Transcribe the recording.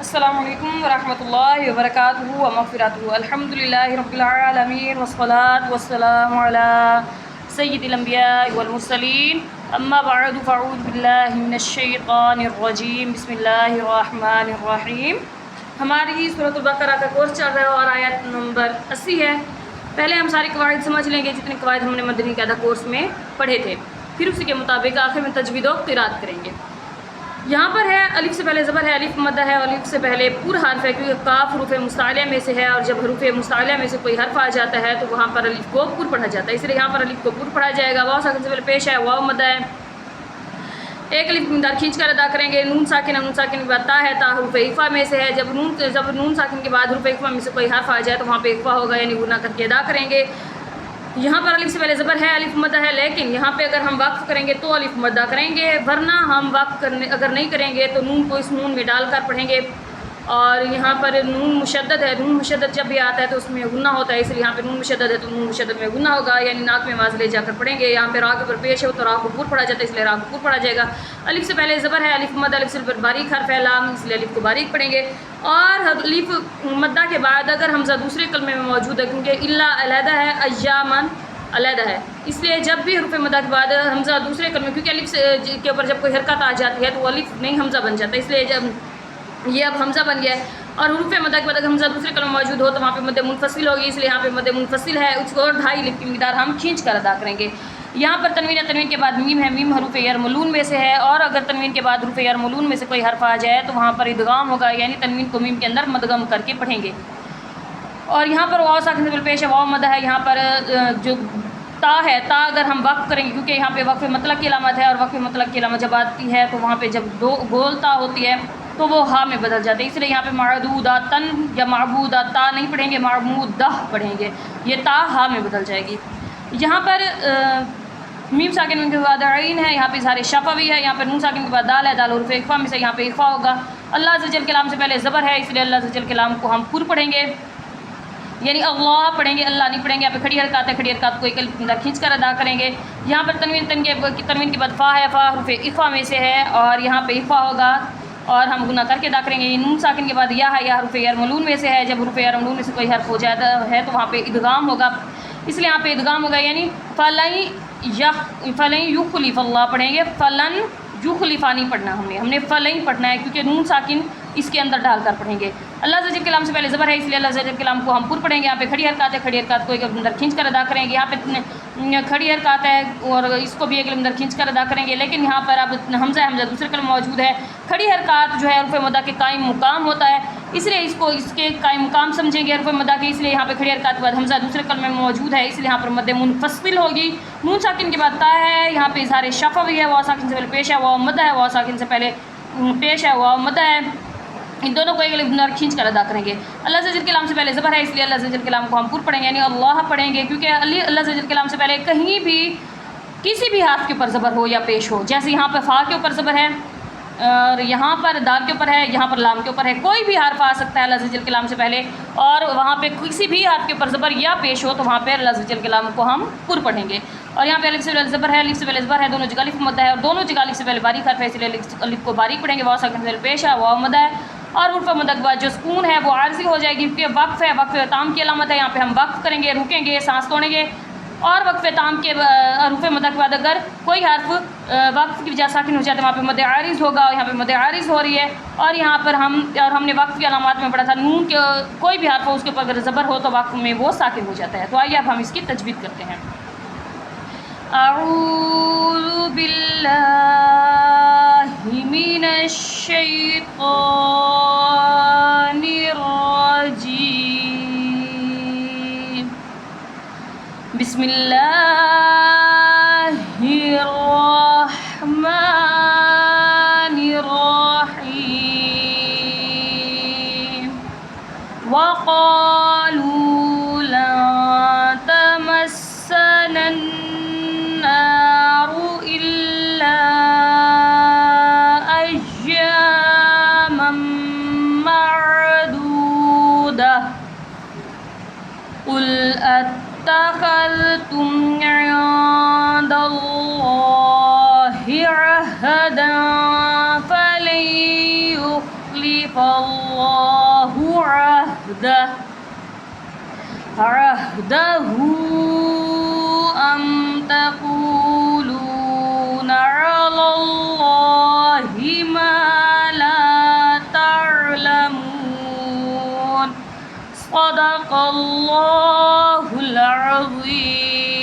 السلام علیکم ورحمۃ اللہ وبرکاتہ ومغفراتہ الحمدللہ رب العالمین والصلاة والسلام علی سید الانبیاء والمرسلین اما بعد فاعوذ باللہ من الشیطان الرجیم بسم اللہ الرحمن الرحیم۔ ہماری سورۃ البقرہ کا کورس چل رہا ہے اور آیت نمبر 80 ہے۔ پہلے ہم ساری قواعد سمجھ لیں گے جتنے قواعد ہم نے مدنی قاعدہ کورس میں پڑھے تھے، پھر اسی کے مطابق آخر میں تجوید و قراءت کریں گے۔ یہاں پر ہے الف سے پہلے زبر ہے، الف مدہ ہے، الف سے پہلے پورا حرف ہے کیونکہ کاف حروف مستعلیہ میں سے ہے، اور جب حروف مستعلیہ میں سے کوئی حرف آ جاتا ہے تو وہاں پر الف کو پر پڑھا جاتا ہے، اس لیے یہاں پر الف کو پر پڑھا جائے گا۔ واو ساکن سے پہلے پیش ہے، واو مدہ ہے، ایک الف مقدار کھینچ کر ادا کریں گے۔ نون ساکن ہے، نون ساکن کے بعد تا ہے، تا حروف اخفا میں سے ہے، جب نون ساکن کے بعد حروف اخفا میں سے کوئی حرف آ جائے تو وہاں پہ اخفا ہوگا، یعنی گنا کر کے ادا کریں گے۔ یہاں پر الف سے پہلے زبر ہے، الف مدہ ہے، لیکن یہاں پہ اگر ہم وقف کریں گے تو الف مدہ کریں گے، ورنہ ہم وقف اگر نہیں کریں گے تو نون کو اس نون میں ڈال کر پڑھیں گے۔ اور یہاں پر نون مشدد ہے، نون مشدد جب بھی آتا ہے تو اس میں غنہ ہوتا ہے، اس لیے یہاں پہ نون مشدد ہے تو نون مشدد میں غنہ ہوگا، یعنی ناک میں آواز لے جا کر پڑھیں گے۔ یہاں پہ را کے اوپر پیش ہے تو را کو پر پڑھا جاتا ہے، اس لیے را کو پر پڑھا جائے گا۔ الف سے پہلے زبر ہے، الف مدہ، الف سے پر باریک حرف ہے لام، اس لیے الف کو باریک پڑھیں گے۔ اور الف مدہ کے بعد اگر حمزہ دوسرے کلمے میں موجود ہے، کیونکہ الا علیحدہ ہے، ایامن علیحدہ ہے، اس لیے جب بھی حروف مدہ کے بعد حمزہ دوسرے کلمے، کیونکہ الف کے اوپر جب کوئی حرکت آ جاتی ہے تو وہ الف نہیں حمزہ بن جاتا ہے، اس لیے جب یہ اب حمزہ بن گیا ہے۔ اور حروف مدہ کے بعد اگر حمزہ دوسرے کلمے موجود ہو تو وہاں پہ مد منفصل ہوگی، اس لیے یہاں پہ مد منفصل ہے، اس کو 2.5 الف کی مقدار ہم کھینچ کر ادا کریں گے۔ یہاں پر تنوین ہے، تنوین کے بعد میم ہے، میم حروف یرملون میں سے ہے، اور اگر تنوین کے بعد حروف یرملون میں سے کوئی حرف آ جائے تو وہاں پر ادغام ہوگا، یعنی تنوین کو میم کے اندر مدغم کر کے پڑھیں گے۔ اور یہاں پر واو ساکن سے پیش ہے، واو مدہ ہے، یہاں پر جو تا ہے، تا اگر ہم وقف کریں گے کیونکہ یہاں پہ وقف مطلق کی علامت ہے، اور وقف مطلق کی علامت جب آتی ہے تو وہاں پہ جب دو گول تا ہوتی ہے تو وہ ہا میں بدل جاتے ہیں، اس لیے یہاں پہ معدوداتن یا معبوداتا نہیں پڑھیں گے، معمودہ پڑھیں گے، یہ تا ہا میں بدل جائے گی۔ یہاں پر میم ساکن کے بعد عین ہے، یہاں پہ اظہار شفوی ہے، یہاں پہ نون ساکن کے بعد دال ہے، دال حروف اخفا میں سے، یہاں پہ اخفا ہوگا۔ اللہ عز و جل کے لام سے پہلے زبر ہے، اس لیے اللہ عز و جل کے لام کو ہم پر پڑھیں گے، یعنی اللہ پڑھیں گے، اللہ نہیں پڑھیں گے۔ یہاں پہ کھڑی حرکات ہے، کھڑی حرکات کو ایک الف کھینچ کر ادا کریں گے۔ یہاں پر تنوین کے بعد فا ہے، فا حروف اخفا میں سے ہے اور یہاں پہ اخفا ہوگا اور ہم گناہ کر کے ادا کریں گے۔ نون ساکن کے بعد یا ہے، یا حروف یرملون میں سے ہے، جب حروف یرملون میں سے کوئی حرف ہو جاتا ہے تو وہاں پہ ادغام ہوگا، اس لیے یہاں پہ ادغام ہوگا، یعنی فلن یخلف اللہ پڑھیں گے، فلن یخلفا نہیں پڑھنا، ہم نے فلن پڑھنا ہے کیونکہ نون ساکن اس کے اندر ڈال کر پڑھیں گے۔ اللہ عز و جل کے لام سے پہلے زبر ہے، اس لیے اللہ عز و جل کے لام کو ہم پر پڑھیں گے۔ یہاں پہ کھڑی حرکات ہے، کھڑی حرکات کو ایک اندر کھینچ کر ادا کریں گے، یہاں پہ کھڑی حرکات ہے اور اس کو بھی ایک اندر کھینچ کر ادا کریں گے، لیکن یہاں پر اب حمزہ دوسرے کلمہ موجود ہے۔ کھڑی حرکات جو ہے حروف مدہ کے قائم مقام ہوتا ہے، اس لیے اس کے قائم مقام سمجھیں گے حروف مدہ کے، اس لیے یہاں پہ کھڑی حرکات کے بعد حمزہ دوسرے کلمے میں موجود ہے، اس لیے یہاں پر مد منفصل ہوگی۔ نون ساکن کے بعد تا ہے، یہاں پہ اظہار شفوی ہے، واو ساکن سے پہلے پیش ہے، واو مدہ ہے، واو ساکن سے پہلے پیش ہے، واو مدہ ہے، ان دونوں کو ایک الف کھینچ کر ادا کریں گے۔ اللہ عز و جل کے لام سے پہلے زبر ہے، اس لیے اللہ عز و جل کے لام کو ہم پر پڑھیں گے، یعنی اللہ پڑھیں گے، کیونکہ اللہ عز و جل کے لام سے پہلے کہیں بھی کسی بھی حرف کے اوپر زبر ہو یا پیش ہو، جیسے یہاں پر فا کے اوپر زبر ہے اور یہاں پر دال کے اوپر ہے، یہاں پر لام کے اوپر ہے، کوئی بھی حرف آ سکتا ہے اللہ عز و جل کے لام سے پہلے، اور وہاں پہ کسی بھی حرف کے اوپر زبر یا پیش ہو تو وہاں پہ اللہ عز و جل کے لام کو ہم پر پڑھیں گے۔ اور یہاں پہ الف سے پہلے زبر ہے، الف سے پہلے زبر ہے، دونوں جگہ الف مدہ ہے، اور دونوں جگہ الف سے پہلے باریک حرف ہے، اس لیے الف کو باریک پڑھیں گے۔ واو ساکن سے پہلے پیش ہے، واو مدہ ہے، اور حروف مدہ کے بعد جو سکون ہے وہ عارضی ہو جائے گی کیونکہ وقف ہے، وقف تام کی علامت ہے، یہاں پہ ہم وقف کریں گے، رکیں گے، سانس توڑیں گے، اور وقف تام کے حروف مدہ کے بعد اگر کوئی حرف وقف کی وجہ ساکن ہو جاتا ہے وہاں پہ مد عارض ہوگا، یہاں پہ مد عارض ہو رہی ہے، اور یہاں پر ہم نے وقف کی علامات میں پڑھا تھا نون کے کوئی بھی حرف ہو اس کے اوپر اگر زبر ہو تو وقف میں وہ ساکن ہو جاتا ہے۔ تو آئیے اب ہم اس کی تجوید کرتے ہیں۔ اعوذ باللہ من الشیطان الرجیم، بسم اللہ الرحمن الرحیم، وقالوا لن تمسنا النار إلا أياما معدودة قل اتخذتم عند الله عهدا فلن يخلف الله عهده أم تقولون على الله ما لا تعلمون صدق الله العظيم.